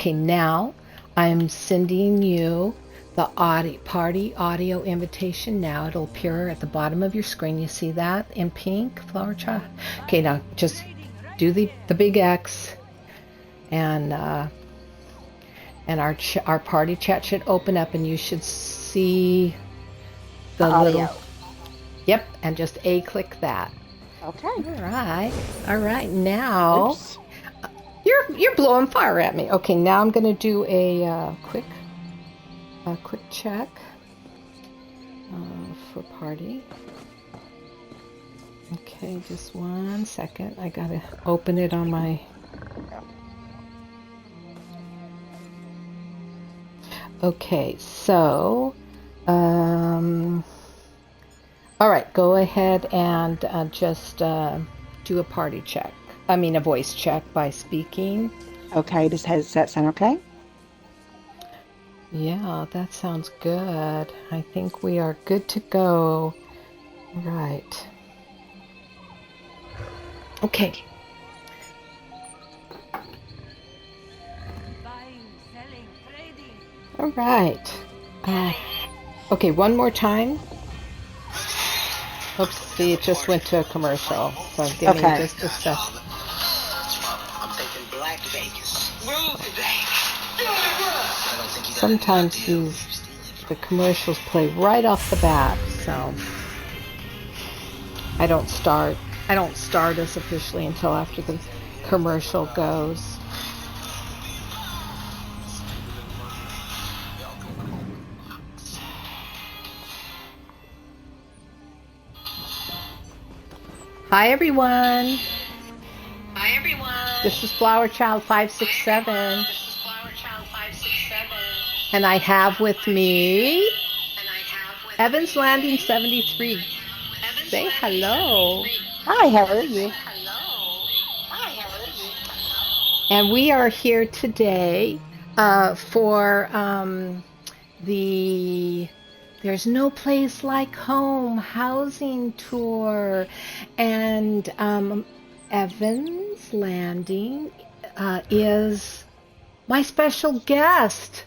Okay, now I'm sending you the party audio invitation now. It'll appear at the bottom of your screen. You see that in pink, Flower Child? Okay, now just do the big X, and our party chat should open up, and you should see the audio. Yep, and just click that. Okay. All right. Now, Oops. you're blowing fire at me. Okay, now I'm going to do a quick check for party. Okay, just 1 second. I gotta open it on my. Okay, so, all right, go ahead and just do a party check. I mean, a voice check by speaking. Okay, does that sound okay? Yeah, that sounds good. I think we are good to go. Right. Okay. All right. Okay, one more time. Oops, see, it just went to a commercial. So give me just a sec. I'm thinking Black Vegas. Sometimes the commercials play right off the bat, so I don't start us officially until after the commercial goes. Hi everyone. This is Flower Child 567. And I have with me Evans Landing 73. Say hello. Hi, how are you? And we are here today for the There's No Place Like Home housing tour. And Evans Landing is my special guest.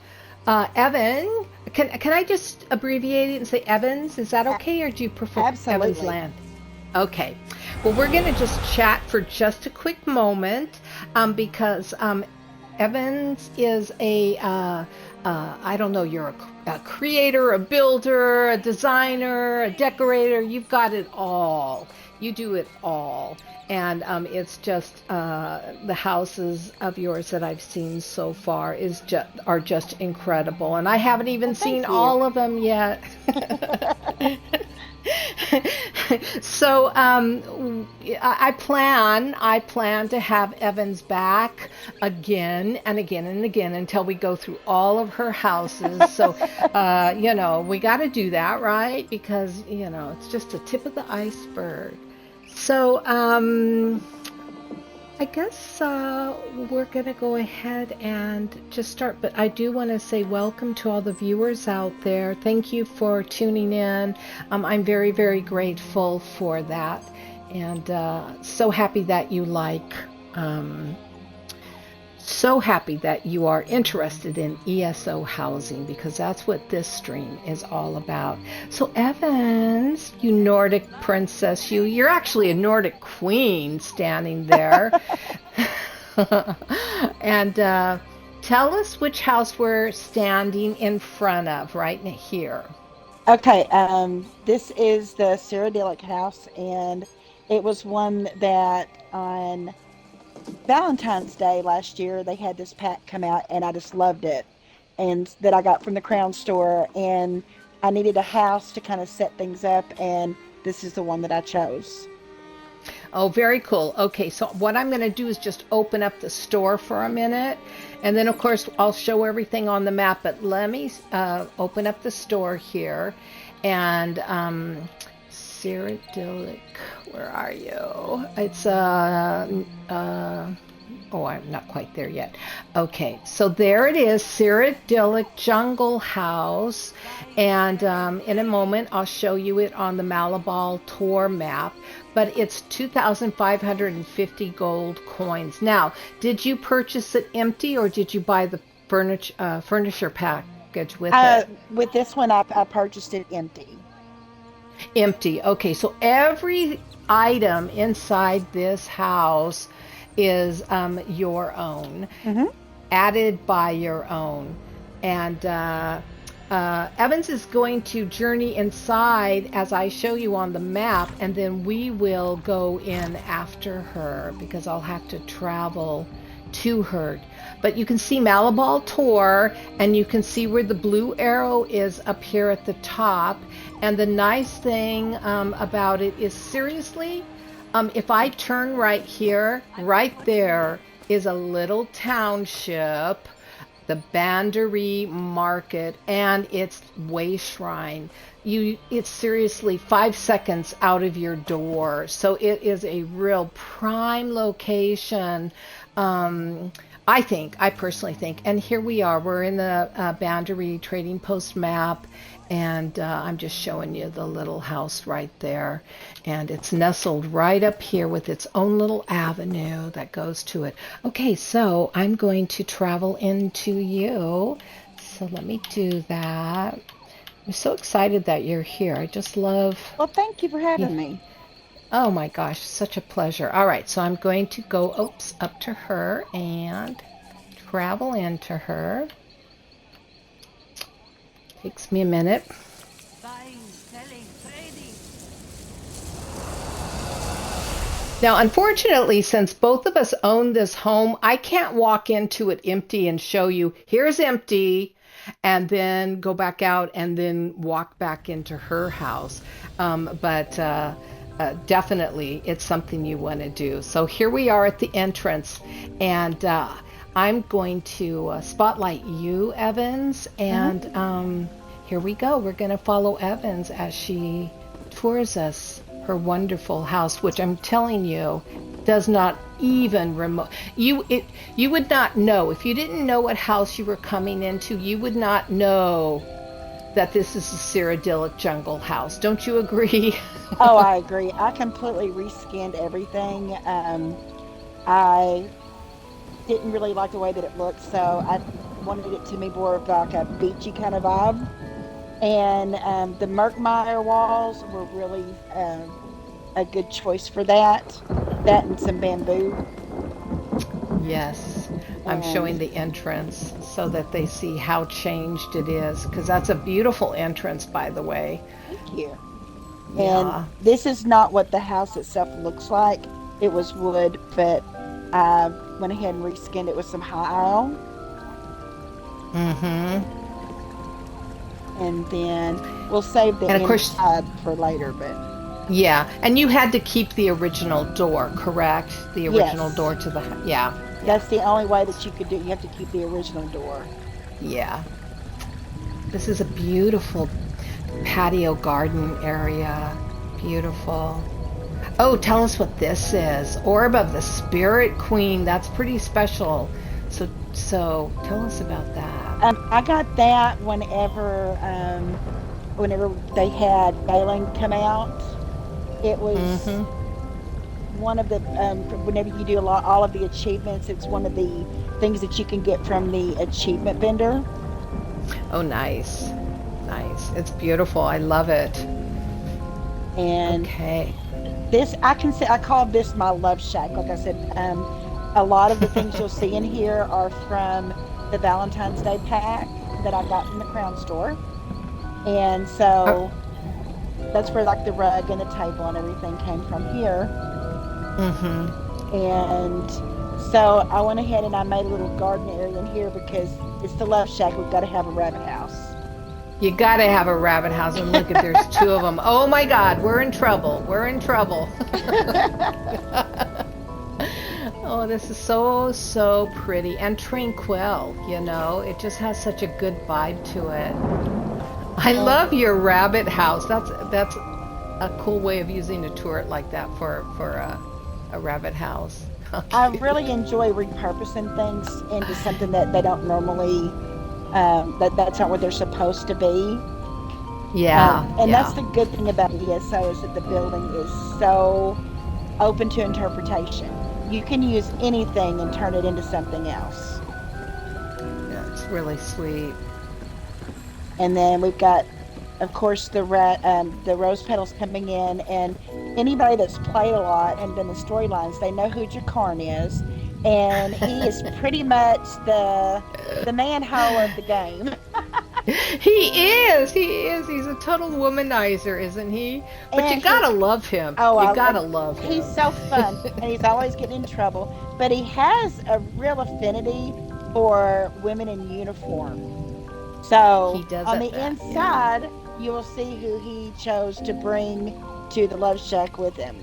Evan, can I just abbreviate it and say Evans? Is that okay, or do you prefer Absolutely. Evans Land? Okay. Well, we're going to just chat for just a quick moment because Evans is I don't know, you're a creator, a builder, a designer, a decorator. You've got it all. You do it all. And it's just the houses of yours that I've seen so far are just incredible. And I haven't even seen all of them yet. So I plan to have Evans back again and again and again until we go through all of her houses. So we got to do that, right? Because it's just the tip of the iceberg. So I guess we're going to go ahead and just start. But I do want to say welcome to all the viewers out there. Thank you for tuning in. I'm very, very grateful for that. And so happy that you so happy that you are interested in ESO housing, because that's what this stream is all about. So Evans, you Nordic princess, you're actually a Nordic queen standing there. And tell us which house we're standing in front of right here. Okay, this is the Cyrodiilic house, and it was one that on Valentine's Day last year, they had this pack come out, and I just loved it. And that I got from the Crown store, and I needed a house to kind of set things up, and this is the one that I chose. Oh, very cool. Okay, so what I'm going to do is just open up the store for a minute, and then of course I'll show everything on the map, but let me open up the store here. And Cyrodiilic, where are you? It's Oh, I'm not quite there yet. Okay, so there it is, Cyrodiilic Jungle House. And in a moment, I'll show you it on the Malabal tour map. But it's 2,550 gold coins. Now, did you purchase it empty or did you buy the furniture package with it? With this one, I purchased it empty. Empty. Okay, so every item inside this house is your own, Mm-hmm. added by your own. And Evans is going to journey inside as I show you on the map, and then we will go in after her because I'll have to travel to her. But you can see Malabal Tor, and you can see where the blue arrow is up here at the top. And the nice thing about it is, seriously, if I turn right here, right there is a little township, the Bandaree Market, and its way shrine. It's seriously 5 seconds out of your door, so it is a real prime location. I personally think, and here we are, we're in the Bandaree Trading Post map, and I'm just showing you the little house right there, and it's nestled right up here with its own little avenue that goes to it. Okay, so I'm going to travel into you, so let me do that. I'm so excited that you're here. I just love... Well, thank you for having me. Oh my gosh, such a pleasure. All right, so I'm going to go up to her and travel into her. Takes me a minute. Buying, selling, trading. Now, unfortunately, since both of us own this home, I can't walk into it empty and show you, here's empty, and then go back out and then walk back into her house. But definitely, it's something you want to do. So here we are at the entrance, and I'm going to spotlight you, Evans, and here we go. We're going to follow Evans as she tours us her wonderful house, which I'm telling you does not even remote. You would not know if you didn't know what house you were coming into. You would not know that this is a Cyrodiilic Jungle House. Don't you agree? Oh, I agree. I completely rescanned everything. I didn't really like the way that it looked, so I wanted it to be more of like a beachy kind of vibe. And the Merkmeyer walls were really a good choice for that. That and some bamboo. Yes, I'm showing the entrance so that they see how changed it is, because that's a beautiful entrance, by the way. Thank you. Yeah. And this is not what the house itself looks like. It was wood, but I went ahead and reskinned it with some high iron. Mm-hmm. And then we'll save the And of course- inside for later, but Yeah, and you had to keep the original door, correct? The original Yes. door to the... Yeah, that's the only way that you could do it. You have to keep the original door. yeah. This is a beautiful patio garden area. Beautiful. Oh, tell us what this is. Orb of the Spirit Queen. That's pretty special. So tell us about that. I got that whenever they had Balin come out. It was Mm-hmm. one of the whenever you do all of the achievements, it's one of the things that you can get from the achievement vendor. Oh, nice. Nice. It's beautiful. I love it. And Okay. this, I call this my love shack. Like I said, a lot of the things you'll see in here are from the Valentine's Day pack that I got from the Crown store. And so that's where like the rug and the table and everything came from here. Mm-hmm. And so I went ahead and I made a little garden area in here because it's the love shack. We've got to have a rabbit house. You gotta have a rabbit house, and look at there's two of them. Oh my God, we're in trouble. We're in trouble. Oh, this is so pretty and tranquil, you know. It just has such a good vibe to it. I love your rabbit house. That's a cool way of using a turret like that for a rabbit house. I really enjoy repurposing things into something that they don't normally, that's not what they're supposed to be. Yeah, And yeah. that's the good thing about ESO is that the building is so open to interpretation. You can use anything and turn it into something else. Yeah, it's really sweet. And then we've got, of course, the rose petals coming in, and anybody that's played a lot and done the storylines, they know who Jakarn is, and he is pretty much the manhole of the game. He is. He's a total womanizer, isn't he? But you And gotta love him. You gotta love him. he's so fun, and he's always getting in trouble. But he has a real affinity for women in uniform. So He does on at the that, inside, you will see who he chose to bring to the Love Shack with him.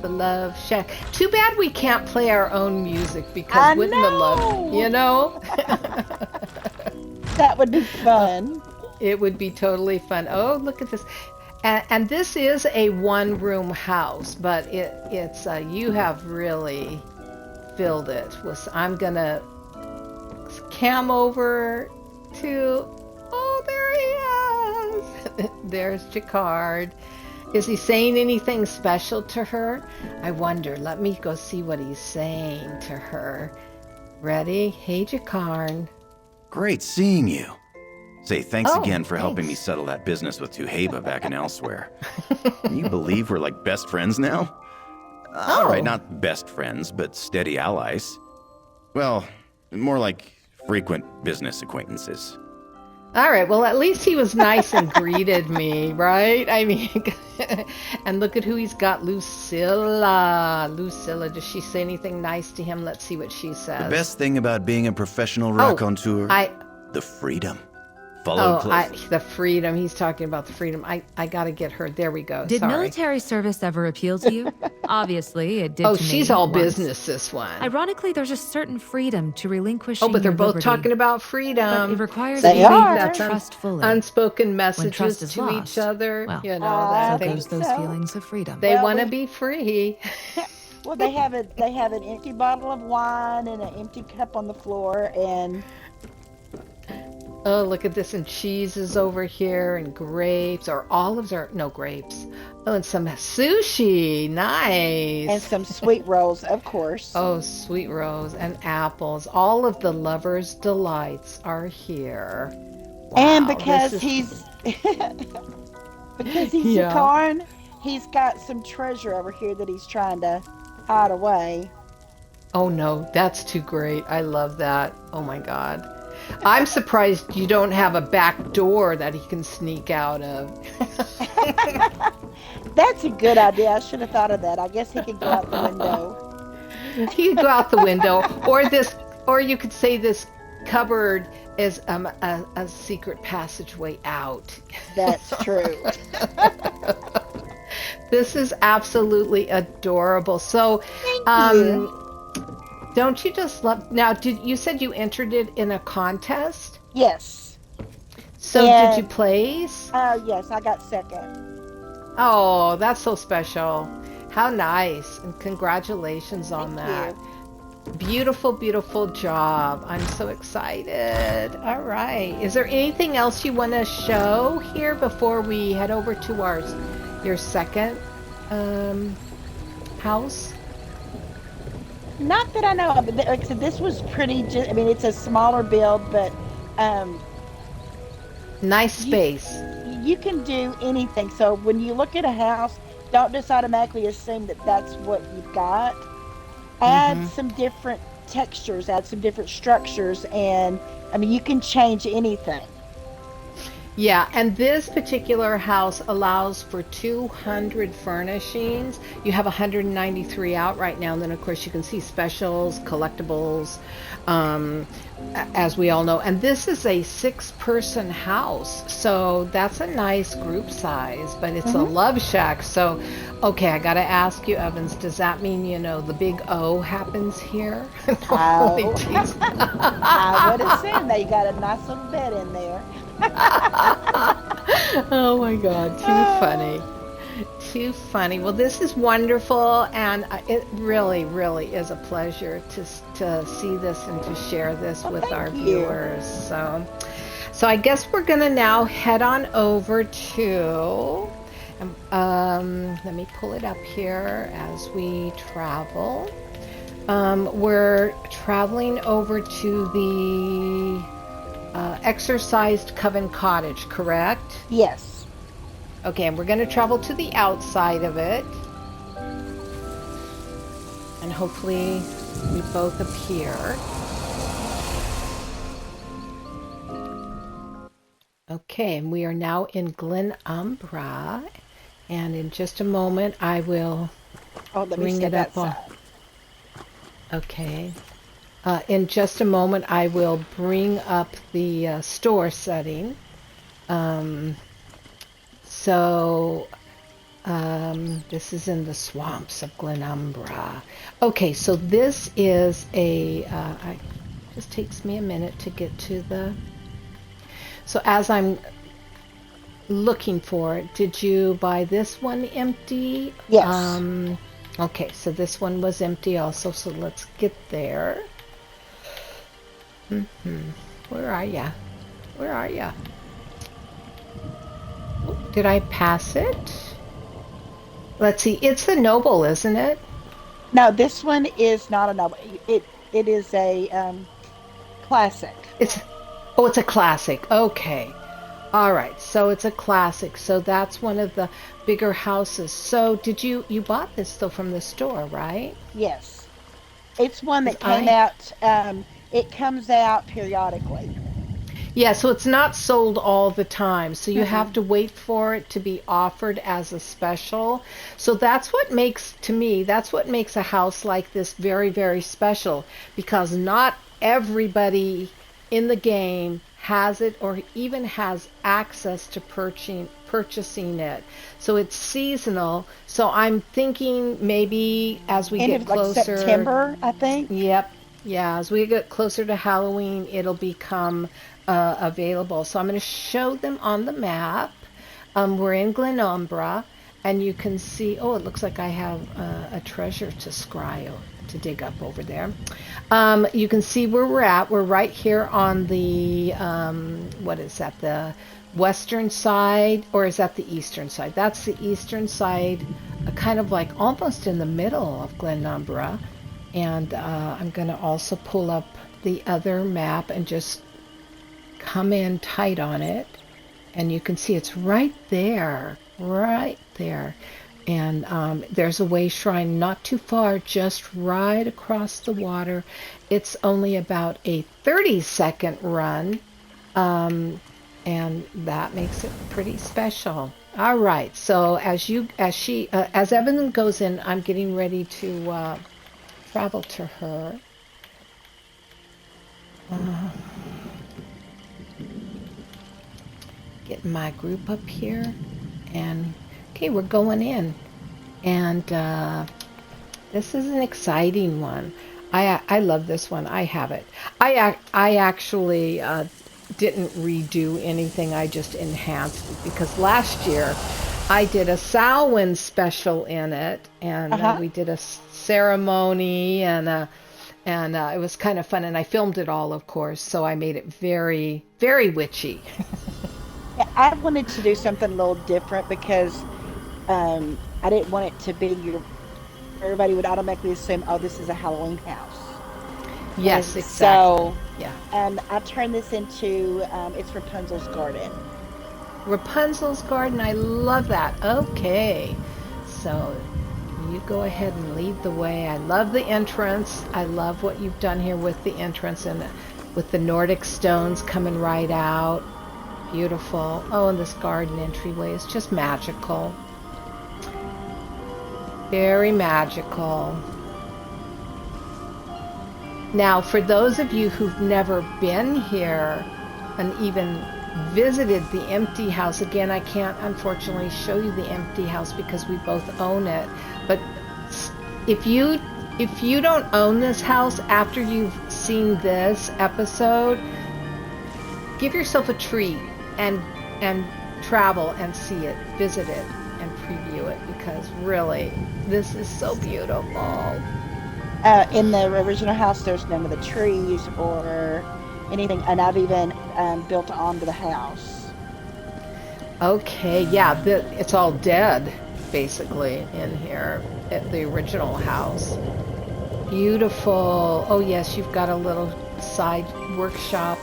The Love Shack. Too bad we can't play our own music because I wouldn't the love, know. That would be fun. It would be totally fun. Oh, look at this. And this is a one-room house, but it's you have really filled it with. I'm gonna cam over to. Oh, there he is. There's Jacquard. Is he saying anything special to her? I wonder. Let me go see what he's saying to her. Ready? Hey, Jacquard. Great seeing you. Say thanks Oh, again for helping me thanks. settle that business with Tuheba back and elsewhere. Can you believe we're like best friends now? All right, not best friends, but steady allies. Well, more like frequent business acquaintances. All right, well, at least he was nice and greeted me, right? I mean, and look at who he's got, Lucilla. Lucilla, does she say anything nice to him? Let's see what she says. The best thing about being a professional raconteur? I The freedom. Follow closely. the freedom. He's talking about the freedom. I got to get her. There we go. Did Sorry. military service ever appeal to you? Obviously, it did Oh, to me she's all once. business, this one. Ironically, there's a certain freedom to relinquishing Oh, but they're your both liberty, talking about but freedom. it requires They you are. to trust fully. Unspoken When trust messages is to lost, each other. well, You know, I that so they, think goes those so. feelings of freedom. they Well, want to we- be free. Well, they have an empty bottle of wine and an empty cup on the floor, and Oh, look at this, and cheeses over here, and grapes, or olives, or no grapes. Oh, and some sushi, nice. some sweet rolls, of course. Oh, sweet rose and apples. All of the lovers' delights are here. And Wow, because this is- he's because he's Yeah. Jakarn, he's got some treasure over here that he's trying to hide away. Oh no, that's too great. I love that. Oh my God. I'm surprised you don't have a back door that he can sneak out of. That's a good idea. I should have thought of that. I guess he could go out the window. He could go out the window, or you could say this cupboard is a secret passageway out. That's true. This is absolutely adorable. So, Thank you. don't you just love? Now, you said you entered it in a contest? Yes. So And- did you place? Yes, I got second. Oh, that's so special. How nice. And congratulations on Thank that. you. Beautiful, beautiful job. I'm so excited. All right. Is there anything else you want to show here before we head over to your second house? Not that I know of, but like I said, this was pretty. I mean, it's a smaller build, but Nice space. you can do anything. So when you look at a house, don't just automatically assume that that's what you've got. Add some different textures, add some different structures, and I mean, you can change anything. Yeah, and this particular house allows for 200 furnishings. You have 193 out right now, and then of course you can see specials, collectibles, as we all know. And this is a 6-person house, so that's a nice group size, but it's a love shack. So, okay, I gotta ask you, Evans, does that mean, the big O happens here? Oh. Holy jeez. I would assume that you got a nice little bed in there. Oh my God, too funny. too funny. Well, this is wonderful, and it really, really is a pleasure to see this and to share this with thank our you. viewers. So I guess we're gonna now head on over to. Let me pull it up here as we travel. We're traveling over to the exercised Coven Cottage, correct? Yes. Okay, and we're going to travel to the outside of it. And hopefully we both appear. Okay, and we are now in Glenumbra. And in just a moment, I will bring it up on. Okay. In just a moment, I will bring up the store setting. This is in the swamps of Glenumbra. Okay, so this is it just takes me a minute to get to the... So as I'm looking for it, did you buy this one empty? Yes. Okay, so this one was empty also, so let's get there. Where are ya? Where are ya? Did I pass it? Let's see, it's the Noble, isn't it? No, this one is not a novel. It is a classic. It's a classic. Okay. All right. So it's a classic. So that's one of the bigger houses. So did you bought this though from the store, right? Yes. It's one that came out it comes out periodically. Yeah, so it's not sold all the time. So you have to wait for it to be offered as a special. So that's what makes a house like this very, very special, because not everybody in the game has it or even has access to purchasing it. So it's seasonal. So I'm thinking maybe as we get closer, like September, I think. Yep. Yeah, as we get closer to Halloween, it'll become available. So I'm going to show them on the map. We're in Glenumbra, and you can see, oh, it looks like I have a treasure to dig up over there. You can see where we're at. We're right here on the, what is that, the western side, or is that the eastern side? That's the eastern side, kind of like almost in the middle of Glenumbra. And I'm going to also pull up the other map and just come in tight on it. And you can see it's right there. And there's a way shrine not too far, just right across the water. It's only about a 30-second run. And that makes it pretty special. All right. So as Evan goes in, I'm getting ready to travel to her. Get my group up here, and okay, we're going in, and this is an exciting one. I love this one. I have it. I actually didn't redo anything. I just enhanced it because last year I did a Samhain special in it, and we did a ceremony, and it was kind of fun, and I filmed it all, of course, so I made it very, very witchy. I wanted to do something a little different because I didn't want it to be everybody would automatically assume, oh, this is a Halloween house. Yes, and exactly. So, yeah. I turned this into, it's Rapunzel's garden. Rapunzel's garden, I love that. Okay, so you go ahead and lead the way. I love the entrance. I love what you've done here with the entrance and with the Nordic stones coming right out. Beautiful. Oh, and this garden entryway is just magical. Very magical. Now, for those of you who've never been here and even visited the empty house, again, I can't unfortunately show you the empty house because we both own it. But if you don't own this house after you've seen this episode, give yourself a treat and travel and see it, visit it, and preview it because really, this is so beautiful. In the original house, there's none of the trees or anything, and I've even built onto the house. Okay, yeah, it's all dead basically in here at the original house. Beautiful. Oh yes, you've got a little side workshop,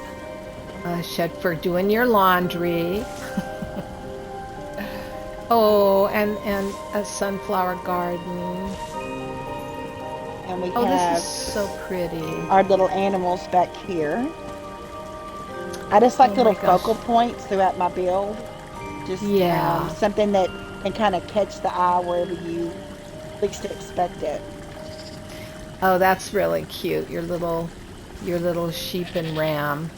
shed for doing your laundry. Oh, and a sunflower garden. And we Oh, have this is so pretty. our little animals back here. I just like Oh little my gosh. focal points throughout my build. Just Yeah. something that can kind of catch the eye wherever you least expect it. Oh, that's really cute. Your little sheep and ram.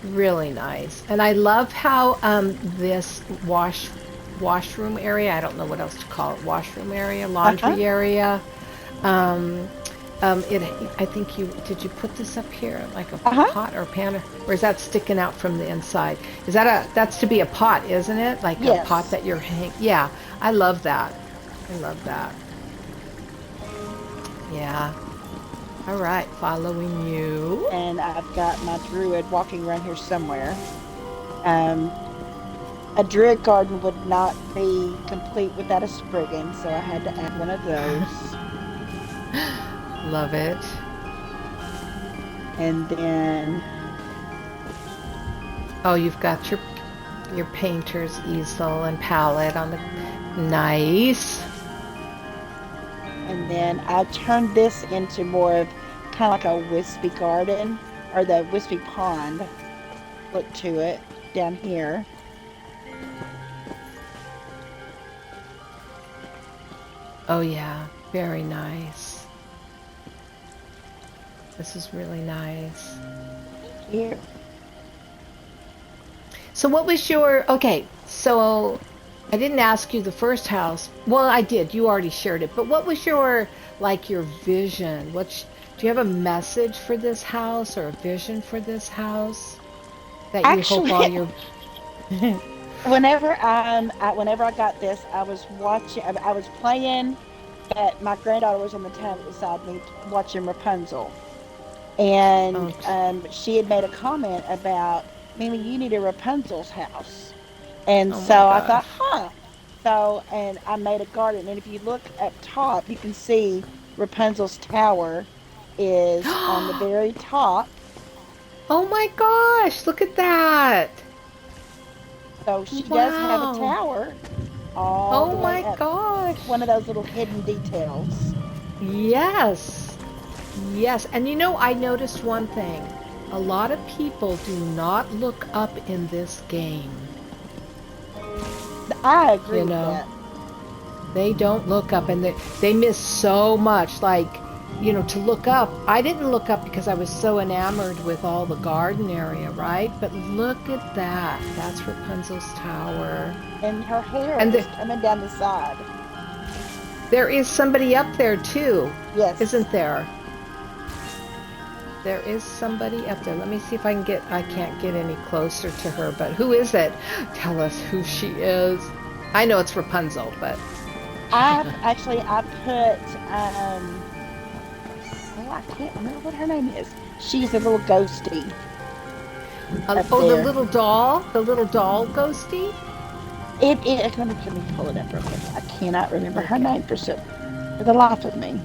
Really nice. And I love how this washroom area, I don't know what else to call it, washroom area, laundry area. I think did you put this up here like a pot or a pan, or is that sticking out from the inside? That's to be a pot, isn't it? Like Yes. a pot that you're hanging. Yeah, I love that. I love that. Yeah. All right, following you. And I've got my druid walking around here somewhere. A druid garden would not be complete without a spriggan, so I had to add one of those. Love it. And then Oh, you've got your painter's easel and palette on the nice. And then I turned this into more of kind of like a wispy garden, or the wispy pond look to it down here. Oh yeah, very nice. This is really nice. Here. So what was okay, so I didn't ask you the first house. Well, I did. You already shared it. But what was your vision? Do you have a message for this house or a vision for this house that you hope all your... Whenever I got this, I was playing, but my granddaughter was on the tablet beside me watching Rapunzel. And she had made a comment about, Mimi, you need a Rapunzel's house. And so I thought, So, and I made a garden. And if you look up top, you can see Rapunzel's tower is on the very top. Oh my gosh, look at that. So she does have a tower. All the way up. Gosh. One of those little hidden details. Yes. Yes. And I noticed one thing. A lot of people do not look up in this game. I agree with that. They don't look up, and they miss so much. To look up. I didn't look up because I was so enamored with all the garden area, right? But look at that. That's Rapunzel's tower. And her hair is coming down the side. There is somebody up there, too. Yes. Isn't there? There is somebody up there. Let me see if I can't get any closer to her, but who is it? Tell us who she is. I know it's Rapunzel, but... I put, I can't remember what her name is. She's a little ghosty. The little doll? The little doll ghosty? Let me pull it up real quick. I cannot remember her name for the life of me.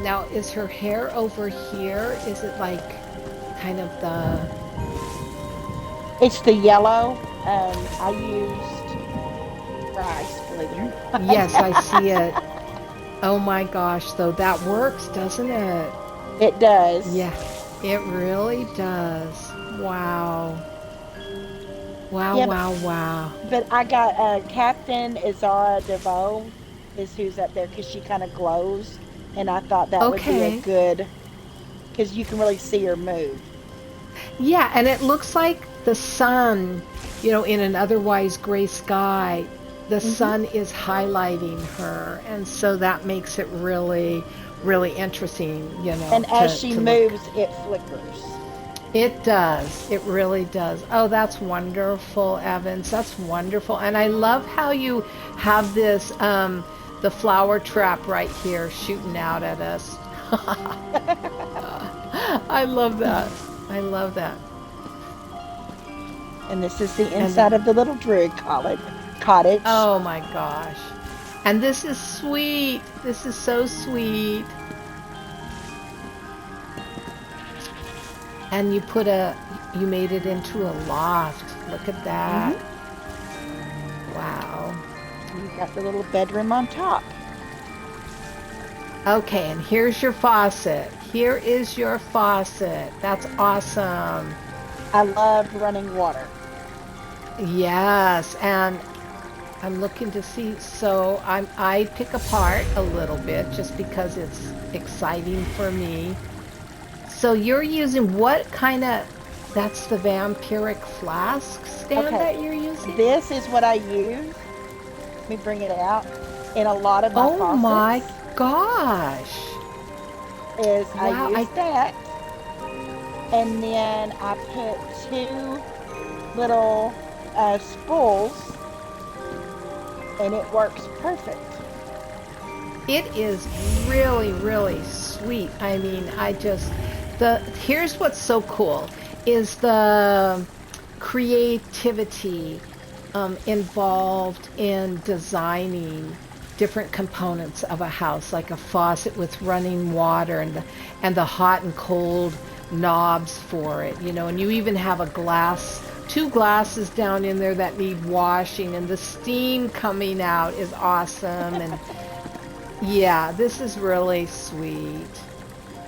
Now, is her hair over here? Is it kind of the... It's the yellow. I used rice, believe it or not. Yes, I see it. Oh my gosh, though, that works, doesn't it? It does. Yeah, it really does. Wow. Wow, Yeah, wow. But I got Captain Izara DeVoe is who's up there because she kind of glows. And I thought that would be a good, because you can really see her move. Yeah, and it looks like the sun, in an otherwise gray sky, the sun is highlighting her. And so that makes it really, really interesting, And as to, she to look. moves, it flickers. It does. It really does. Oh, that's wonderful, Evans. That's wonderful. And I love how you have this, the flower trap right here shooting out at us. I love that. I love that. And this is the And inside of the little druid cottage. oh my gosh. And this is sweet. This is so sweet. And you made it into a loft. Look at that. Wow. You've got the little bedroom on top. Okay, and here's your faucet. Here is your faucet. That's awesome. I love running water. Yes, and I'm looking to see, so I pick apart a little bit just because it's exciting for me. So you're using what kind of, that's the vampiric flask stand that you're using? This is what I use. Let me bring it out. In a lot of my Oh faucets my gosh. is Wow, I use that. And then I put 2 little spools, and it works perfect. It is really, really sweet. I mean, here's what's so cool is the creativity involved in designing different components of a house, like a faucet with running water and the hot and cold knobs for it, and you even have a 2 glasses down in there that need washing, and the steam coming out is awesome. And yeah, this is really sweet.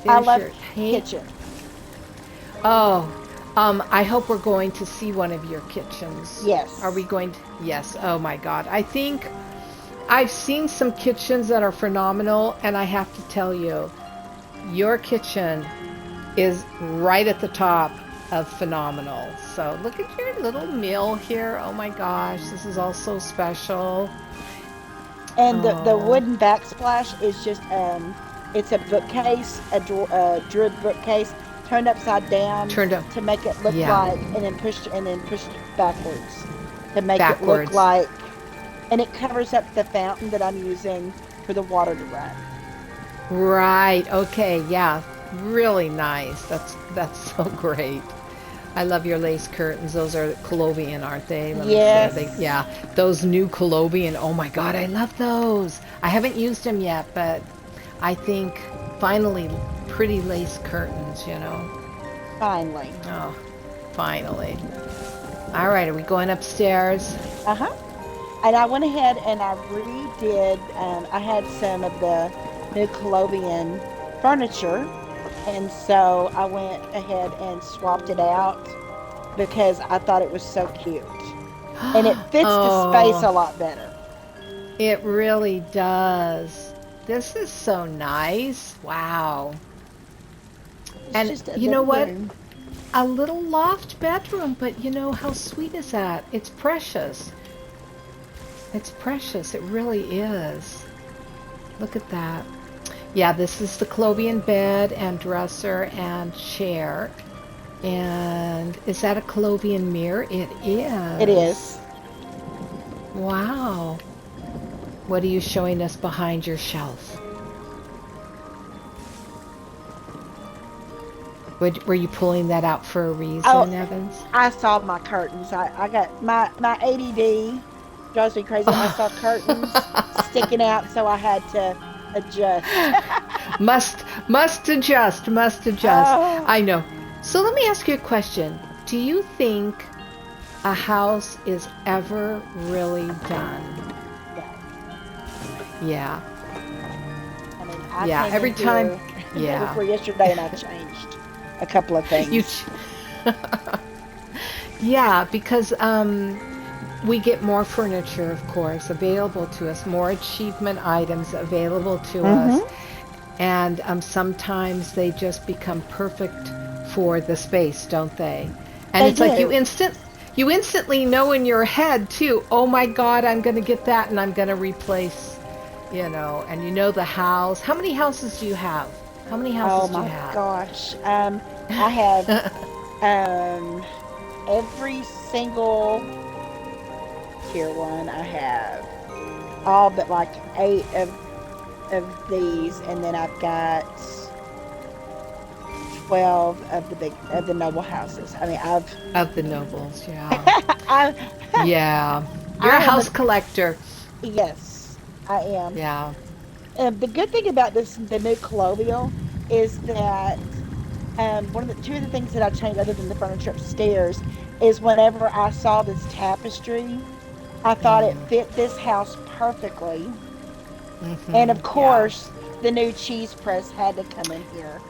I There's love your kitchen. Oh, I hope we're going to see one of your kitchens. Yes. Are we going to? Yes. Oh my God. I think I've seen some kitchens that are phenomenal, and I have to tell you, your kitchen is right at the top of phenomenal. So look at your little meal here. Oh my gosh, this is all so special. And the wooden backsplash is just it's a bookcase, a druid bookcase turned upside down to make it look like, and then pushed backwards to make it look like, and it covers up the fountain that I'm using for the water to run. Right. Okay. Yeah. Really nice. That's so great. I love your lace curtains. Those are Colobian, aren't they? Yes. Yeah. Those new Colobian. Oh my God, I love those. I haven't used them yet, but I think finally pretty lace curtains, Finally. Oh, finally. All right, are we going upstairs? And I went ahead and I redid, I had some of the new Colobian furniture, and so I went ahead and swapped it out because I thought it was so cute. And it fits the space a lot better. It really does. This is so nice. Wow. And you know what? A little loft bedroom, but how sweet is that? It's precious. It's precious. It really is. Look at that. Yeah, this is the Colobian bed and dresser and chair. And is that a Colobian mirror? It is. It is. Wow. What are you showing us behind your shelf? Were you pulling that out for a reason, Evans? I saw my curtains. I got my ADD drives me crazy. I saw curtains sticking out, so I had to adjust. must adjust. Oh. I know. So let me ask you a question. Do you think a house is ever really done? Yeah. I mean, I came every into time. Yeah. Before yesterday, and I changed a couple of things. Yeah, because we get more furniture, of course, available to us, more achievement items available to us, and sometimes they just become perfect for the space, don't they? And it's like you instantly know in your head too, oh my God, I'm going to get that and I'm going to replace and you know the house. How many houses do you have? How many Oh houses do you my have? gosh. I have every single tier one. I have all but like 8 of these, and then I've got 12 of the noble houses. I mean, Of the nobles, yeah. I Yeah. You're a I am house collector. yes, I am. Yeah. The good thing about the new colloquial is that two of the things that I changed other than the furniture upstairs is whenever I saw this tapestry, I thought it Mm, fit this house perfectly. And mm-hmm. of Yeah. course, the new cheese press had to come in here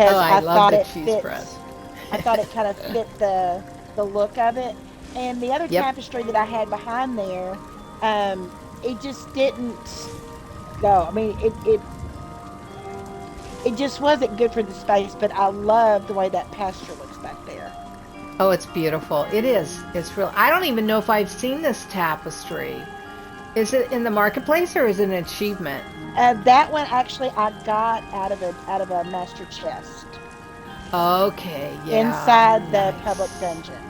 Oh, because I love the cheese press. I thought it kind of fit the look of it. And the other Yep. tapestry that I had behind there, it just didn't go. I mean, it just wasn't good for the space, but I love the way that pasture looks back there. Oh, it's beautiful. It is. It's real. I don't even know if I've seen this tapestry. Is it in the marketplace or is it an achievement? That one actually I got out of a master chest Okay, yeah, inside the public nice. dungeon.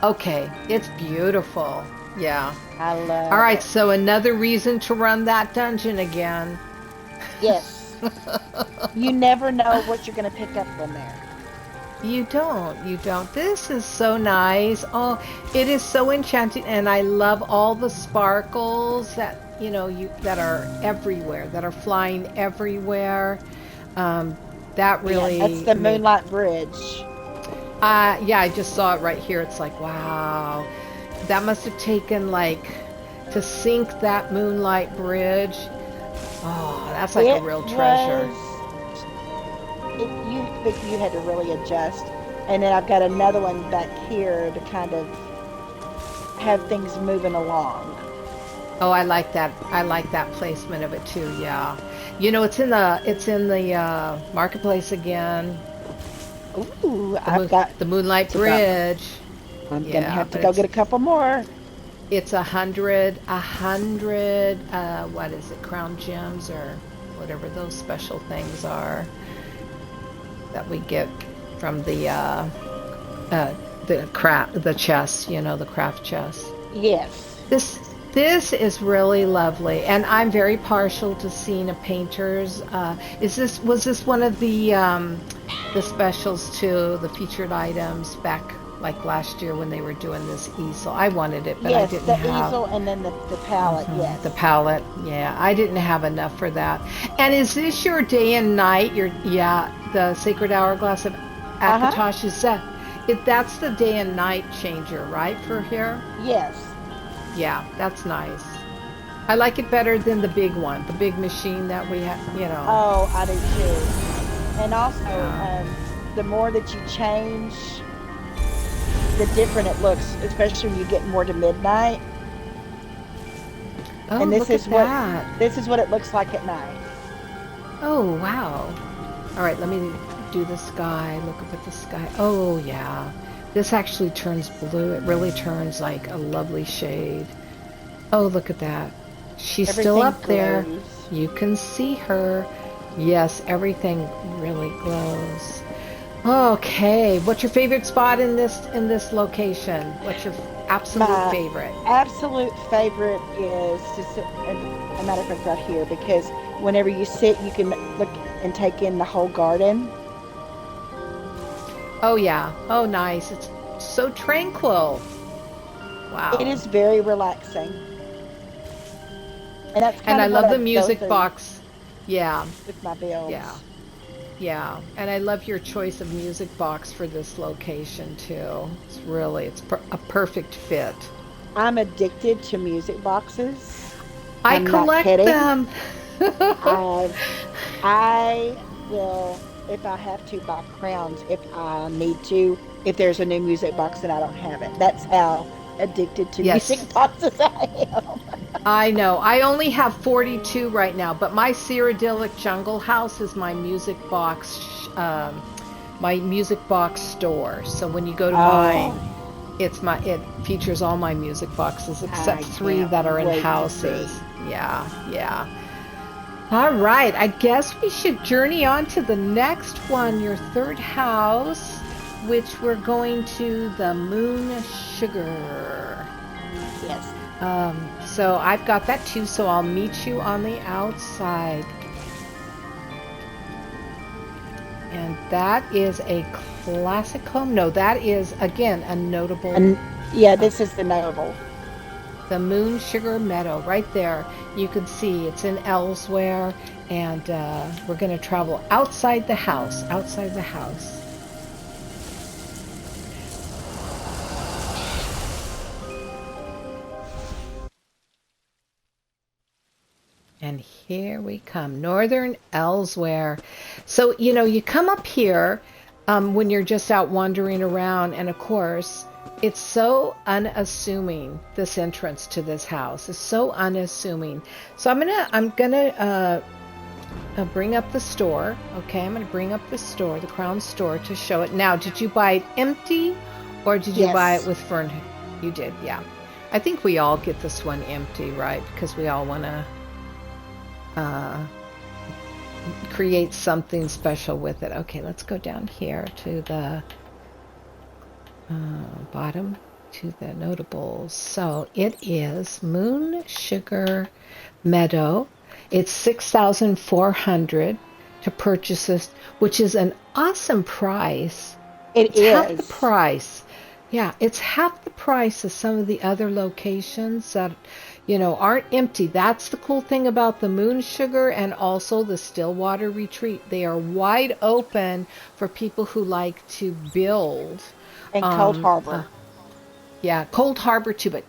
Okay, it's beautiful. Yeah. I All love right, it. so another reason to run that dungeon again. Yes, you never know what you're going to pick up from there. You don't. You don't. This is so nice. Oh, it is so enchanting, and I love all the sparkles that you that are everywhere, that are flying everywhere. Um, that Yeah, that's really the made. Moonlight Bridge. Yeah, I just saw it right here. It's like, wow, that must have taken like to sink that Moonlight Bridge. Oh, that's like a It real treasure. was you had to really adjust, and then I've got another one back here to kind of have things moving along. Oh, I like that. I like that placement of it too. Yeah, it's in the marketplace again. Ooh, The I've moon, got the Moonlight to go. Bridge. I'm gonna Yeah, have to but go get a couple more. it's 100. What is it? Crown gems or whatever those special things are that we get from uh, the chest. The craft chest. Yes. This this is really lovely, and I'm very partial to seeing a painter's. Was this one of the specials too, the featured items back like last year when they were doing this easel? I wanted it, but I Yes, didn't the have. easel and then the palette. Yes. The palette. Yeah, I didn't have enough for that. And is this your day and night? The Sacred Hourglass of Uh-huh. Akatosh, that's the day and night changer, right, for here? Yes. Yeah, that's nice. I like it better than the big one, the big machine that we have. Oh, I do too. And also, Yeah. the more that you change, the different it looks, especially when you get more to midnight. Oh, And look at that. this is what it looks like at night. Oh, wow. All right, let me do the sky. Look up at the sky. Oh, yeah. This actually turns blue. It really turns like a lovely shade. Oh, look at that. She's still Everything up there. glows. You can see her. Yes, everything really glows. Okay, what's your favorite spot in this location? What's your absolute My favorite? absolute favorite is to sit, and a matter of fact, right here, because whenever you sit, you can look and take in the whole garden. Oh yeah. Oh nice. It's so tranquil. It Wow. is very relaxing, and that's And kind I of what love I the go music through box. Yeah. with my builds. Yeah. Yeah. And I love your choice of music box for this location too. It's a perfect fit. I'm addicted to music boxes. I I'm not collect kidding. them. I I will, if I have to, buy crowns if I need to. If there's a new music box and I don't have it, that's how addicted to music Yes. boxes I am. I know. I only have 42 right now, but my Cyrodiilic Jungle House is my music box store. So when you go to Oh, mine, it features all my music boxes except I three can't that are in wait to houses. see. Yeah. All right, I guess we should journey on to the next one, your third house, which we're going to the Moon Sugar. Yes. So I've got that too, so I'll meet you on the outside. And that is a classic home. No, that is, again, a notable... And yeah, this is the notable. The Moon Sugar Meadow, right there. You can see it's in Elsewhere, and we're going to travel outside the house. And here we come, Northern Elsewhere. So, you come up here when you're just out wandering around, and of course, it's so unassuming. This entrance to this house is so unassuming. So I'm gonna bring up the store. Okay, I'm gonna bring up the store, the Crown store, to show it. Now, did you buy it empty, or did you buy it with furniture? You did, yeah. I think we all get this one empty, right? Because we all want to create something special with it. Okay, let's go down here to the bottom, to the notables. So it is Moon Sugar Meadow. It's $6,400 to purchase this, which is an awesome price. It's half the price. Yeah, it's half the price of some of the other locations that aren't empty. That's the cool thing about the Moon Sugar and also the Stillwater Retreat. They are wide open for people who like to build. And Cold Harbor. Yeah, Cold Harbor too, but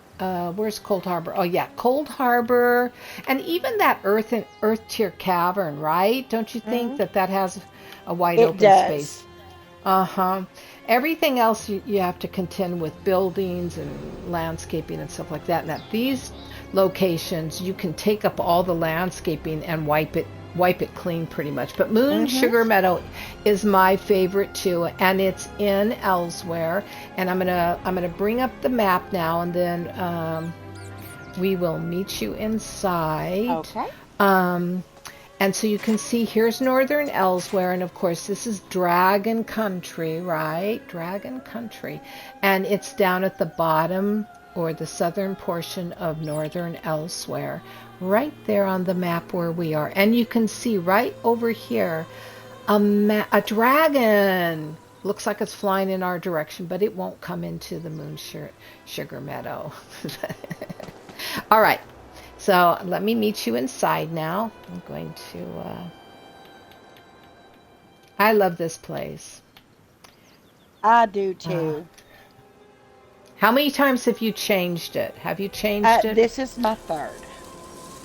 where's Cold Harbor? Oh yeah, Cold Harbor, and even that Earth Tier Cavern, right? Don't you think that has a wide open space? Everything else you have to contend with buildings and landscaping and stuff like that. And at these locations, you can take up all the landscaping and wipe it clean pretty much. But Moon Sugar Meadow is my favorite too, and it's in Elsewhere. And I'm gonna bring up the map now, and then we will meet you inside. Okay. And so you can see here's Northern Elsewhere, and of course this is Dragon Country, right? Dragon Country. And it's down at the bottom or the southern portion of Northern Elsewhere, right there on the map where we are. And you can see right over here a dragon. Looks like it's flying in our direction, but it won't come into the Moon Sugar Meadow. All right. So let me meet you inside now. I'm going to... I love this place. I do too. How many times have you changed it? Have you changed it? This is my third.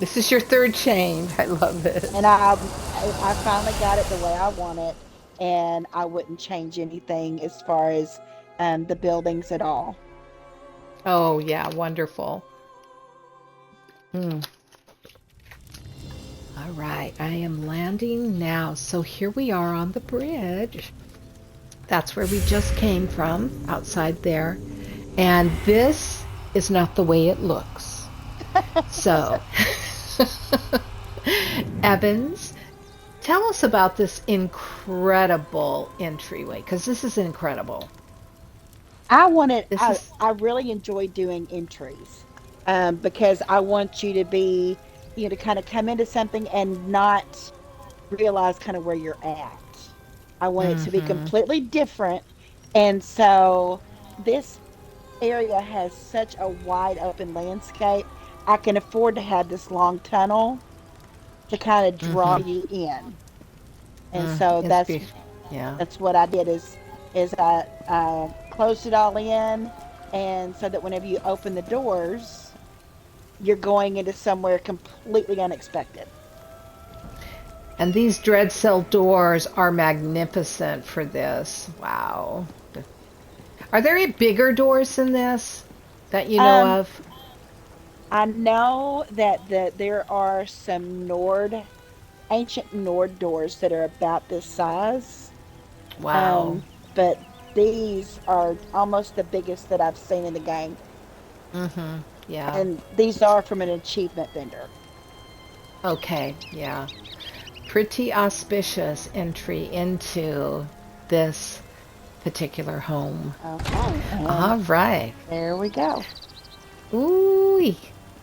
This is your third change. I love it. And I finally got it the way I want it, and I wouldn't change anything as far as the buildings at all. Oh yeah, wonderful. All right, I am landing now. So here we are on the bridge. That's where we just came from, outside there. And this is not the way it looks. So, Evans, tell us about this incredible entryway, because this is incredible. I really enjoy doing entries. Because I want you to be, to kind of come into something and not realize kind of where you're at. I want it to be completely different. And so this area has such a wide open landscape. I can afford to have this long tunnel to kind of draw you in. And so that's what I did is I closed it all in, and so that whenever you open the doors, you're going into somewhere completely unexpected. And these dread cell doors are magnificent for this. Wow. Are there any bigger doors than this that you know of? I know that there are some ancient Nord doors that are about this size. Wow. But these are almost the biggest that I've seen in the game. Yeah. And these are from an achievement vendor. Okay, yeah. Pretty auspicious entry into this particular home. Okay, and All right. there we go. Ooh,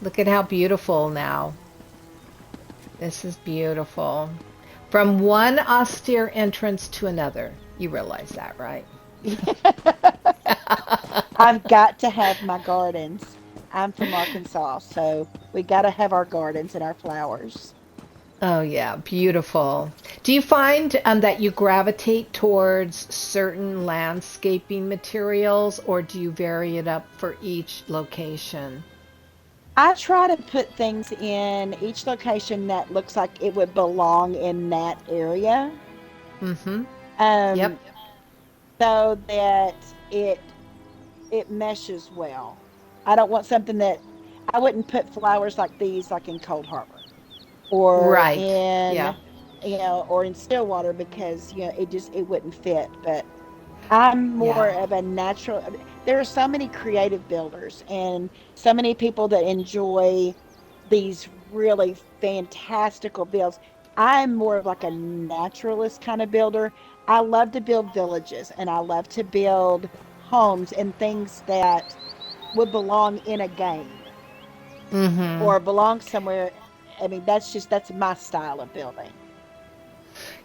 look at how beautiful now. This is beautiful. From one austere entrance to another. You realize that, right? I've got to have my gardens. I'm from Arkansas, so we got to have our gardens and our flowers. Oh, yeah, beautiful. Do you find that you gravitate towards certain landscaping materials, or do you vary it up for each location? I try to put things in each location that looks like it would belong in that area, Mm-hmm. Yep. um, so that it meshes well. I don't want something that I wouldn't put flowers like these like in Cold Harbor or Right. in Yeah. or in Stillwater because it wouldn't fit. But I'm more Yeah. of a natural. There are so many creative builders and so many people that enjoy these really fantastical builds. I'm more of like a naturalist kind of builder. I love to build villages and I love to build homes and things that would belong in a game Mm-hmm. or belong somewhere. I mean, that's my style of building.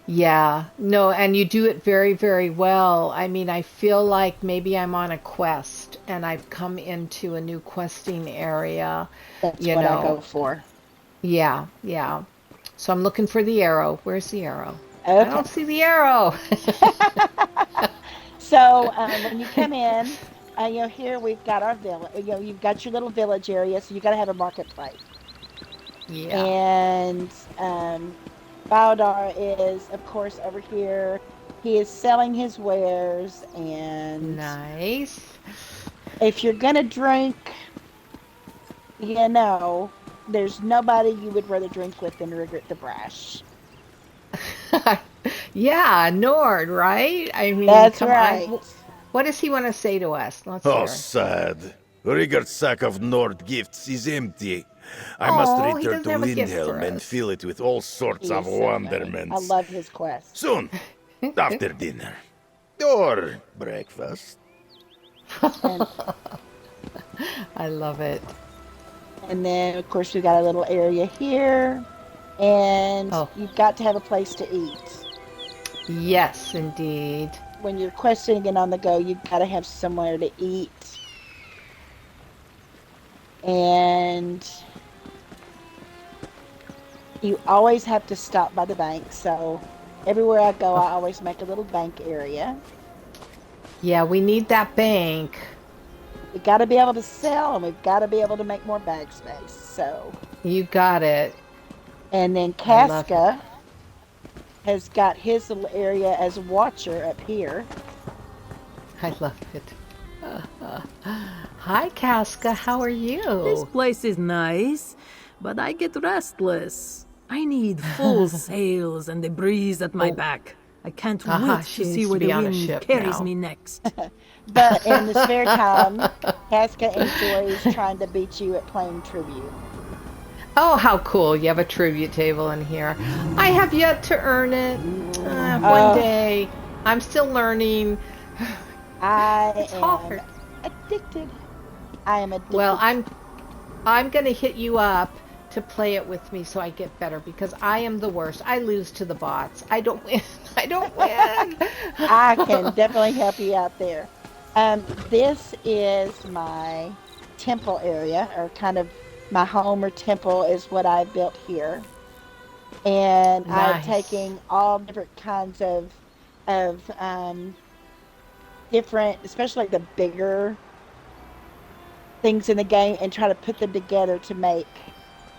Yeah, no, and you do it very, very well. I mean, I feel like maybe I'm on a quest and I've come into a new questing area, That's you what I know. go for. Yeah, yeah. So I'm looking for the arrow. Where's the arrow? I Okay. don't see the arrow. So when you come in, here we've got our village. You've got your little village area, so you got to have a marketplace. Yeah, And Baldar is, of course, over here. He is selling his wares, and nice. if you're gonna drink, you know, there's nobody you would rather drink with than Rigert the Brash. Yeah, Nord, right? I mean, That's come on. right. What does he want to say to us? Let's Oh, hear. sad. Rigard's sack of Nord gifts is empty. I must Oh, he return doesn't to have a gift for Lindhelm and us. fill it with all sorts He of is so funny. I wonderments. love his quest. Soon, after dinner. Or breakfast. And I love it. and then of course we've got a little area here. And Oh, you've got to have a place to eat. yes, indeed. When you're questing and on the go, you've got to have somewhere to eat. And you always have to stop by the bank. So everywhere I go, I always make a little bank area. Yeah, we need that bank. We got to be able to sell and we've got to be able to make more bag space. So, You got it. and then I love it. Casca has got his little area as a watcher up here. I love it. Hi, Casca. How are This you? place is nice, but I get restless. I need full sails and the breeze at my back. I can't Aha, wait she to see needs where to be the on a wind ship carries now. me next. But in the spare time, Casca enjoys trying to beat you at playing tribute. Oh, how cool. You have a tribute table in here. I have yet to earn it. One Oh, day. I'm still learning. I It's am hard. addicted. I am Well, addicted. I'm gonna hit you up to play it with me so I get better because I am the worst. I lose to the bots. I don't win. I don't win. I can definitely help you out there. This is my temple area, or kind of my home or temple is what I built here. And I'm Nice. taking all different kinds of different, especially like the bigger things in the game, and try to put them together to make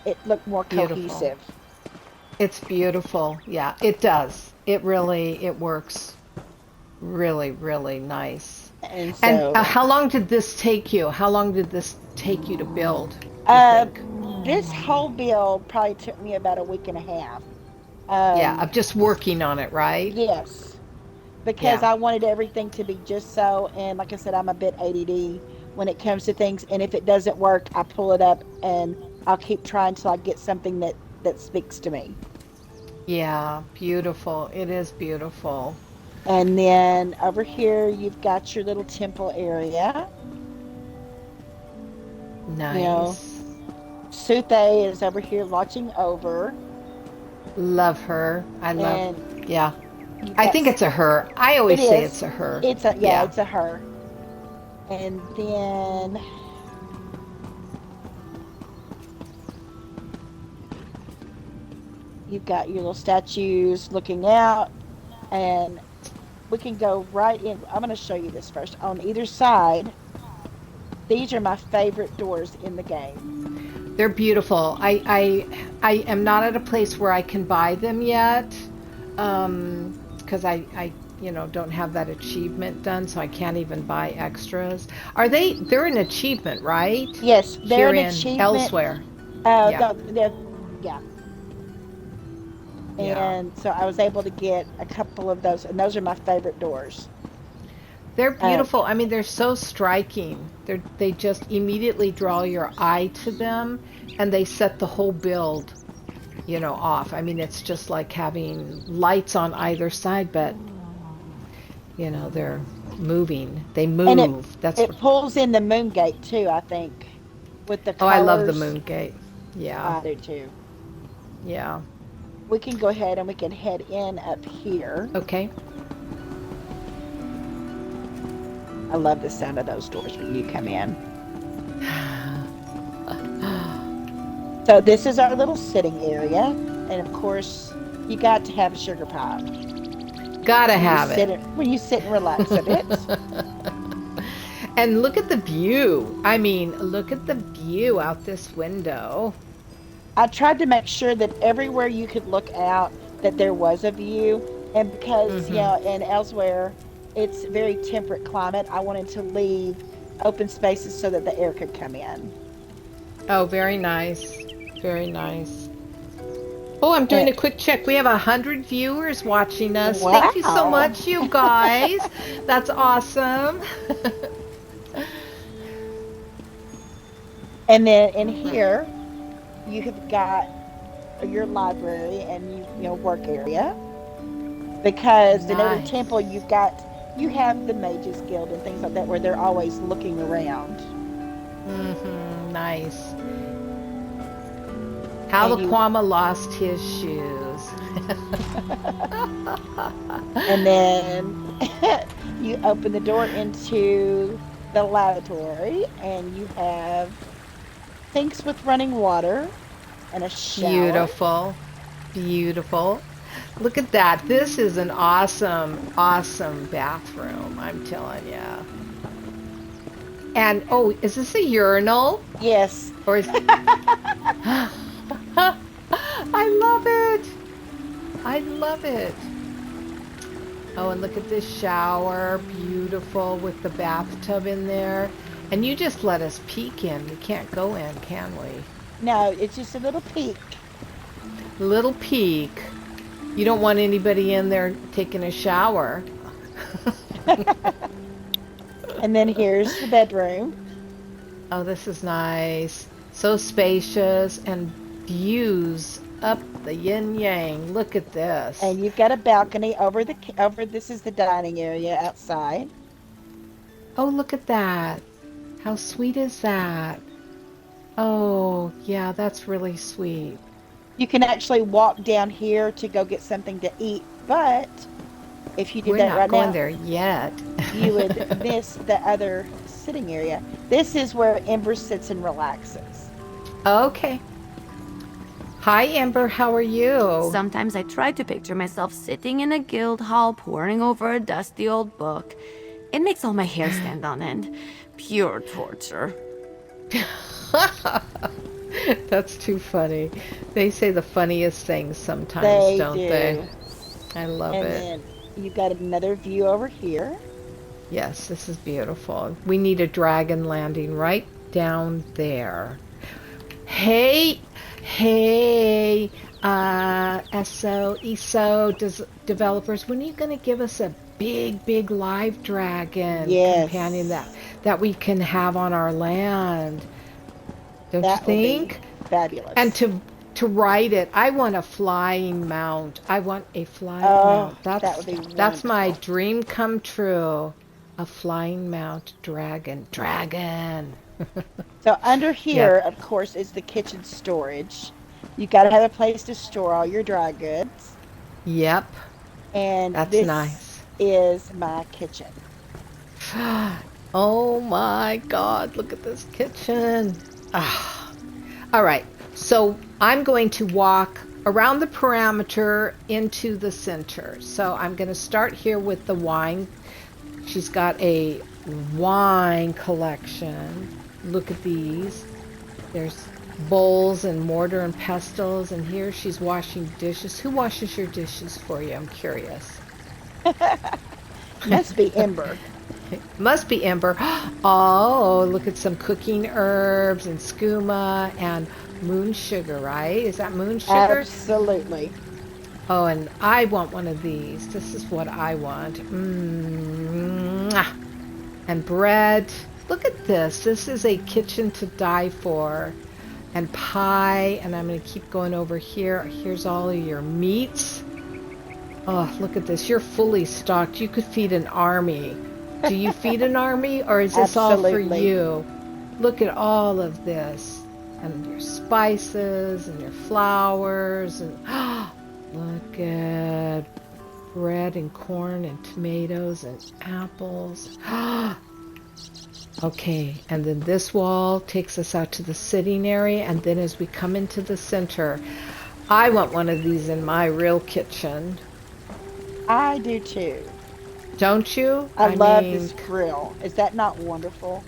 it look more Beautiful. cohesive. It's beautiful. Yeah, it does. It works really, really nice. And And so, how long did this take you? How long did this take you to build, do you uh, think? this whole build probably took me about a week and a half. Yeah, Um, of just working on it, right? yes, because Yeah. I wanted everything to be just so. And like I said, I'm a bit ADD when it comes to things. And if it doesn't work, I pull it up and I'll keep trying till I get something that that speaks to me. Yeah, beautiful. It is beautiful. And then over here, you've got your little temple area. You know, Nice. Suthe is over here watching over. Love her. I love, And yeah. you've I got, think it's a her. I it always say is. it's a her. It's a, yeah, Yeah. it's a her. And then you've got your little statues looking out. And we can go right in. I'm going to show you this first. On either side, these are my favorite doors in the game. They're beautiful. I am not at a place where I can buy them yet, because I don't have that achievement done, so I can't even buy extras. They're an achievement, right? Yes, they're Here an in achievement. elsewhere. Yeah. Yeah. Yeah. And so I was able to get a couple of those, and those are my favorite doors. They're beautiful. I mean, they're so striking. They just immediately draw your eye to them, and they set the whole build, off. I mean, it's just like having lights on either side, but they're moving. They move. And it pulls in the moon gate too, I think, with the colors. I love the moon gate. Yeah. I do too. Yeah. We can go ahead and we can head in up here. Okay. I love the sound of those doors when you come in. So this is our little sitting area, and of course, you got to have a sugar pie. Gotta have it. When you sit and relax a bit. And look at the view. I mean, look at the view out this window. I tried to make sure that everywhere you could look out, that there was a view. And because, in elsewhere, it's very temperate climate, I wanted to leave open spaces so that the air could come in. Oh, very nice. Very nice. Oh, I'm doing a quick check. We have 100 viewers watching us. Wow. Thank you so much, you guys. That's awesome. And then in here, you have got your library and your work area. Because in every temple you have the Mages Guild and things like that where they're always looking around. Nice. How the Kwama lost his shoes. And then you open the door into the lavatory and you have sinks with running water and a shower. Beautiful. Beautiful. Look at that. This is an awesome, awesome bathroom, I'm telling you. And, is this a urinal? Yes. Or is... I love it. I love it. Oh, and look at this shower. Beautiful with the bathtub in there. And you just let us peek in. We can't go in, can we? No, it's just a little peek. Little peek. You don't want anybody in there taking a shower. And then here's the bedroom. Oh, this is nice. So spacious and views up the yin yang. Look at this. And you've got a balcony over this is the dining area outside. Oh, look at that. How sweet is that? Oh, yeah, that's really sweet. You can actually walk down here to go get something to eat, but if you did that right now, we're not going there yet. you would miss the other sitting area. This is where Ember sits and relaxes. Okay. Hi, Ember. How are you? Sometimes I try to picture myself sitting in a guild hall, poring over a dusty old book. It makes all my hair stand on end. Pure torture. That's too funny. They say the funniest things sometimes, don't they? I love it. And then you got another view over here. Yes, this is beautiful. We need a dragon landing right down there. Hey, ESO developers, when are you going to give us a big live dragon companion that we can have on our land? Don't you think? Would be fabulous. And to to ride it. I want a flying mount. I want a flying Oh, mount. that would be That's my wonderful. dream come true. A flying mount dragon. Dragon. So under Yep. here, of course, is the kitchen storage. You got to have a place to store all your dry goods. Yep. And That's this nice. is my kitchen. Oh my God, look at this kitchen. Ah. All right, so I'm going to walk around the perimeter into the center. So I'm going to start here with the wine. She's got a wine collection. Look at these. There's bowls and mortar and pestles, and here she's washing dishes. Who washes your dishes for you? I'm curious. Must be Ember. Must be Ember. Oh, look at some cooking herbs and skooma and moon sugar, right? Is that moon sugar? Absolutely. Oh, and I want one of these. This is what I want. And bread. Look at this. This is a kitchen to die for. And pie. And I'm going to keep going over here. Here's all of your meats. Oh, look at this. You're fully stocked. You could feed an army. Do you feed an army, or is this all for Absolutely. you? Look at all of this. And your spices and your flowers. And look at bread and corn and tomatoes and apples. Okay, and then this wall takes us out to the sitting area, and then as we come into the center, I want one of these in my real kitchen. I do too. Don't you? I love mean, this grill. Is that not wonderful?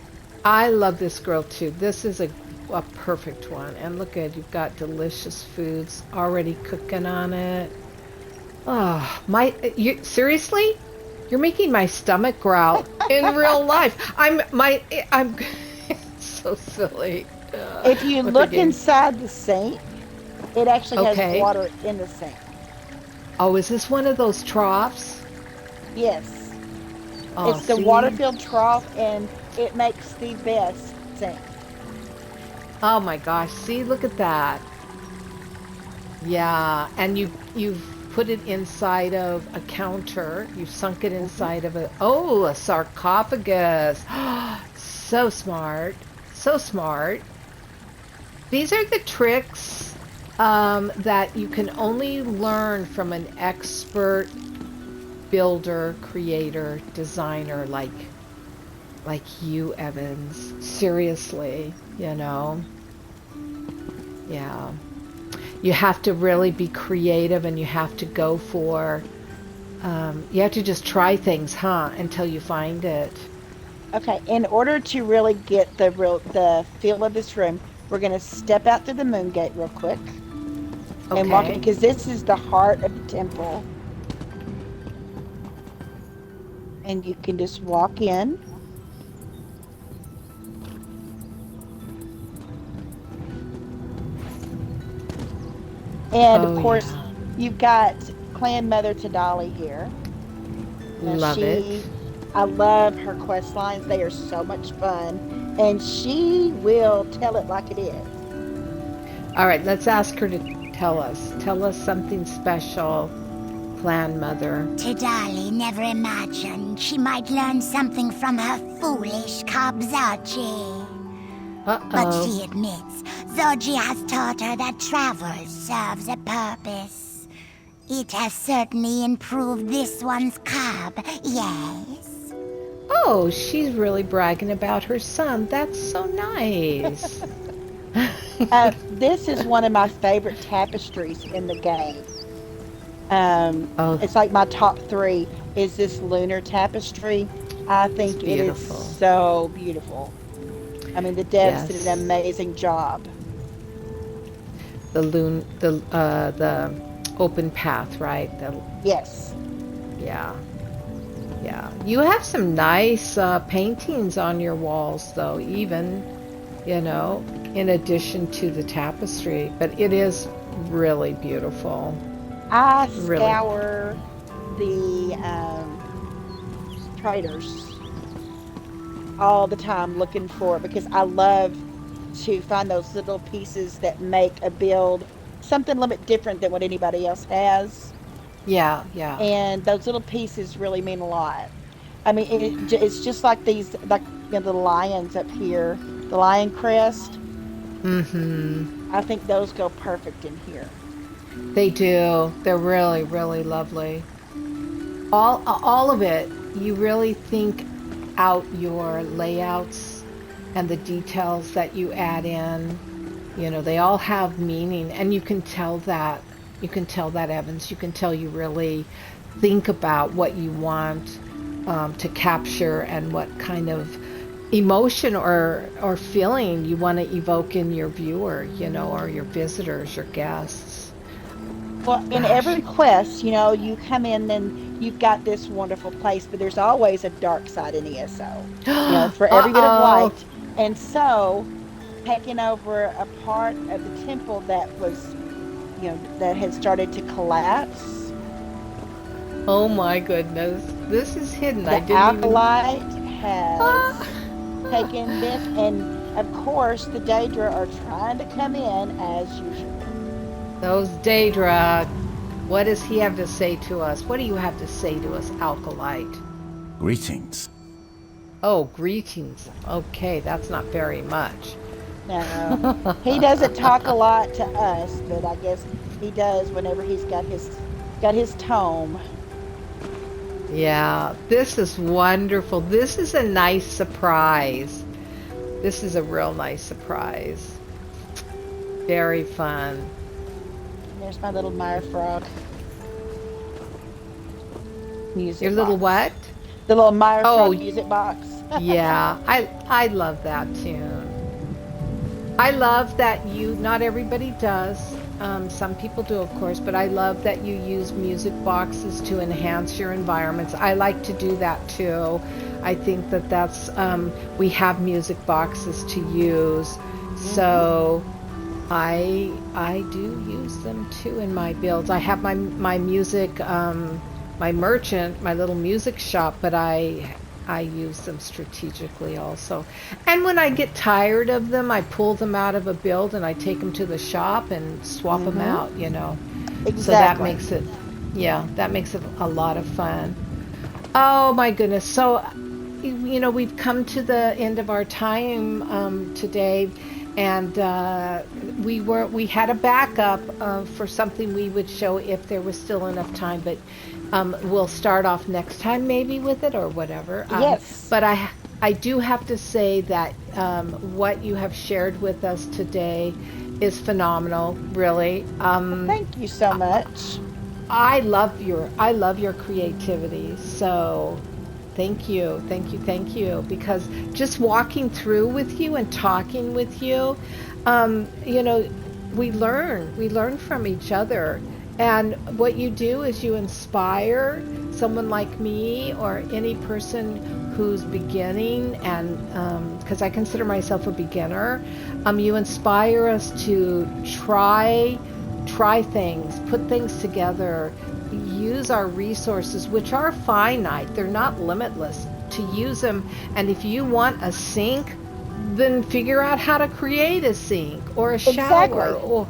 I love this grill too. This is a perfect one. And look at, you've got delicious foods already cooking on it. Oh, you seriously? You're making my stomach growl in real life. I'm so silly. If you What look the game- inside the sink, it actually Okay. has water in the sink. Oh, is this one of those troughs? Yes. Oh, It's the see? water-filled trough, and it makes the best sink. Oh my gosh, see, look at that. Yeah, and you've put it inside of a counter. You've sunk it inside of a sarcophagus. So smart. So smart. These are the tricks that you can only learn from an expert builder, creator, designer like you, Evans. Seriously, you know. Yeah. You have to really be creative, and you have to go for you have to just try things, until you find it. Okay, in order to really get the feel of this room, we're going to step out through the moon gate real quick and walk in, Okay. because this is the heart of the temple. And you can just walk in. And of Oh, course, yeah. you've got Clan Mother Tadali here. Now, Love it. I love her quest lines. They are so much fun. And she will tell it like it is. All right, let's ask her to tell us. Tell us something special, Clan Mother. Tidali never imagined she might learn something from her foolish cub Zoji. But Uh-oh. she admits Zoji has taught her that travel serves a purpose. It has certainly improved this one's cub, yes. Oh, she's really bragging about her son. That's so nice. This is one of my favorite tapestries in the game. Oh. It's like my top 3 is this lunar tapestry. I think It's it is beautiful. so beautiful. I mean, the devs did Yes. an amazing job. The open path, right? Yes. Yeah. You have some nice paintings on your walls, though, even, in addition to the tapestry. But it is really beautiful. I Really. scour the traders all the time looking for it, because I love to find those little pieces that make a build something a little bit different than what anybody else has. Yeah, yeah. And those little pieces really mean a lot. I mean, it's just like these, like, the lions up here, the lion crest. Mm-hmm. I think those go perfect in here. They do. They're really, really lovely. All of it. You really think out your layouts and the details that you add in. They all have meaning, and you can tell that. You can tell that, Evans. You can tell you really think about what you want to capture and what kind of emotion or feeling you want to evoke in your viewer, or your visitors, your guests. Well, in every quest, you come in and you've got this wonderful place, but there's always a dark side in ESO. For every bit of light. And so, taking over a part of the temple that was, that had started to collapse. Oh my goodness. This is hidden. The I didn't Acolyte has taken this, and of course the Daedra are trying to come in as usual. Those Daedra. What does he have to say to us? What do you have to say to us, Acolyte? Greetings. Oh, greetings. Okay, that's not very much. No, he doesn't talk a lot to us, but I guess he does whenever he's got his tome. Yeah, this is wonderful. This is a nice surprise. This is a real nice surprise. Very fun. There's my little Mire Frog. Music Your little box. what? The little Mire Frog music box. Yeah, I love that tune. I love that not everybody does. Some people do, of course, but I love that you use music boxes to enhance your environments. I like to do that too. I think that's, we have music boxes to use. So I do use them too in my builds. I have my music, my merchant, my little music shop, but I use them strategically also. And when I get tired of them, I pull them out of a build and I take them to the shop and swap them out, Exactly. So that makes it, that makes it a lot of fun. Oh my goodness. So, we've come to the end of our time today, and we had a backup for something we would show if there was still enough time, but we'll start off next time maybe with it or whatever. Yes. But I do have to say that what you have shared with us today is phenomenal, really. Thank you so much. I love your creativity. So thank you, because just walking through with you and talking with you, we learn from each other. And what you do is you inspire someone like me or any person who's beginning, and because I consider myself a beginner, you inspire us to try things, put things together, use our resources, which are finite, they're not limitless, to use them. And if you want a sink, then figure out how to create a sink or a shower. Exactly.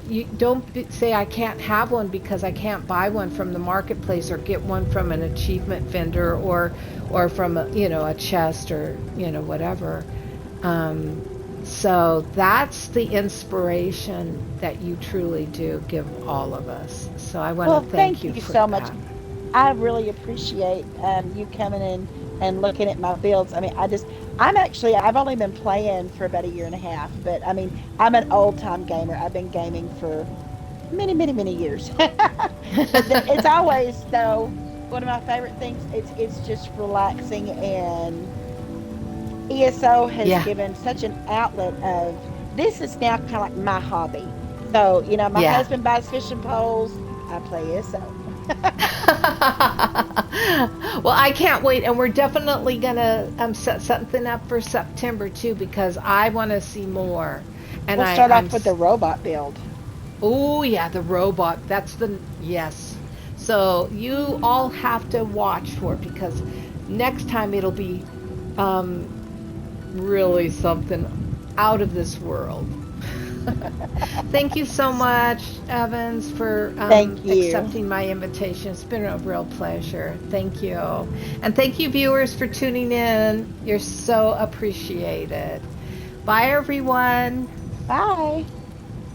You don't say I can't have one because I can't buy one from the marketplace or get one from an achievement vendor or from a chest or whatever. So that's the inspiration that you truly do give all of us. So I want to thank you for so that. much. I really appreciate you coming in and looking at my builds. I mean, I've only been playing for about 1.5 years, but I mean, I'm an old time gamer. I've been gaming for many, many, many years. It's always, though, one of my favorite things. It's just relaxing, and ESO has given such an outlet of, this is now kind of like my hobby. So, my husband buys fishing poles, I play ESO. Well, I can't wait, and we're definitely gonna set something up for September too, because I want to see more. And we'll start off with the robot build. Oh yeah, the robot. Yes. So you all have to watch for it, because next time it'll be really something out of this world. Thank you so much, Evans, for Thank you. accepting my invitation. It's been a real pleasure. Thank you. And thank you, viewers, for tuning in. You're so appreciated. Bye, everyone. Bye.